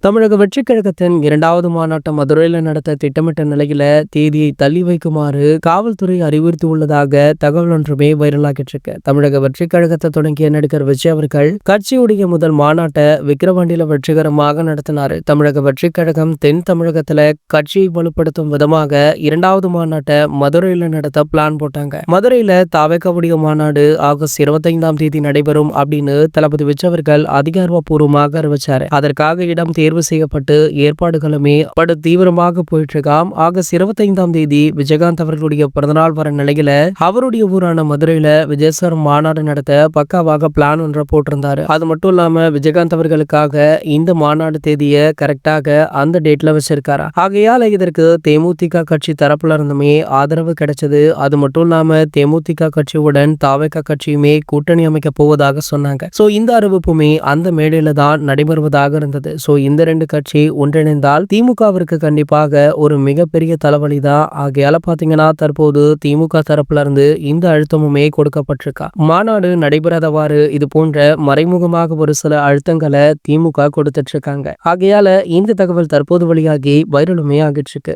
தமிழக வெற்றிக் கழகத்தின் 2வது மாநாட்டம் மதுரையில் நடத்த திட்டமிட்ட நிலையில தேதியை தள்ளி வைக்குமாறு காவல்துறை அறிவுறுத்தியுள்ளதாக தகவல் ஒன்றுமே வைரலாகிட்டு இருக்கு. தமிழக வெற்றிக் கழகத்தை தொடங்கிய நடிகர் விஜய் அவர்கள் கட்சியுடைய முதல் மாநாட்டை விக்கிரவாண்டியில வெற்றிகரமாக நடத்தினாரு. தமிழக வெற்றிக் கழகம் தென் தமிழகத்துல கட்சியை வலுப்படுத்தும் விதமாக 2வது மாநாட்டை மதுரையில நடத்த பிளான் போட்டாங்க. மதுரையில தாவேக்காவுடைய மாநாடு ஆகஸ்ட் 25ஆம் தேதி நடைபெறும் அப்படின்னு தளபதி விஜய் அவர்கள் அதிகாரப்பூர்வமாக அறிவிச்சாரு. அதற்காக இடம் தேர்வு செய்யப்பட்டு ஏற்பாடுகளுமே படு தீவிரமாக போயிட்டு இருக்காம். ஆகஸ்ட் 25ஆம் தேதி விஜயகாந்த் அவர்களுடைய பிறந்தநாள் வர நிலையில அவருடைய ஊரான மதுரையில விஜய் சார் மாநாடு நடத்த பக்காவாக பிளான் ஒன்றை போட்டிருந்தாரு. அது மட்டும் இல்லாம விஜயகாந்த் அவர்களுக்காக இந்த மாநாடு தேதியை கரெக்டாக அந்த டேட்ல வச்சிருக்காரா. ஆகையால இதற்கு தேமுதிக கட்சி தரப்புல இருந்துமே ஆதரவு கிடைச்சது. அது மட்டும் இல்லாம தேமுதிக கட்சியுடன் தாவேகா கட்சியுமே கூட்டணி அமைக்க போவதாக சொன்னாங்க. சோ இந்த அறிவிப்புமே அந்த மேடையில தான் நடைபெறுவதாக இருந்தது. சோ இந்த ரெண்டு கட்சி ஒன்றிணைந்தால் திமுகவிற்கு கண்டிப்பாக ஒரு மிகப்பெரிய தலைவலி தான். ஆகையால பாத்தீங்கன்னா தற்போது திமுக தரப்புல இருந்து இந்த அழுத்தமுமே கொடுக்கப்பட்டிருக்கா. மாநாடு நடைபெறாதவாறு இது போன்ற மறைமுகமாக ஒரு சில அழுத்தங்களை திமுக கொடுத்துட்டு இருக்காங்க. ஆகையால இந்த தகவல் தற்போது வெளியாகி வைரலுமே ஆகிட்டு இருக்கு.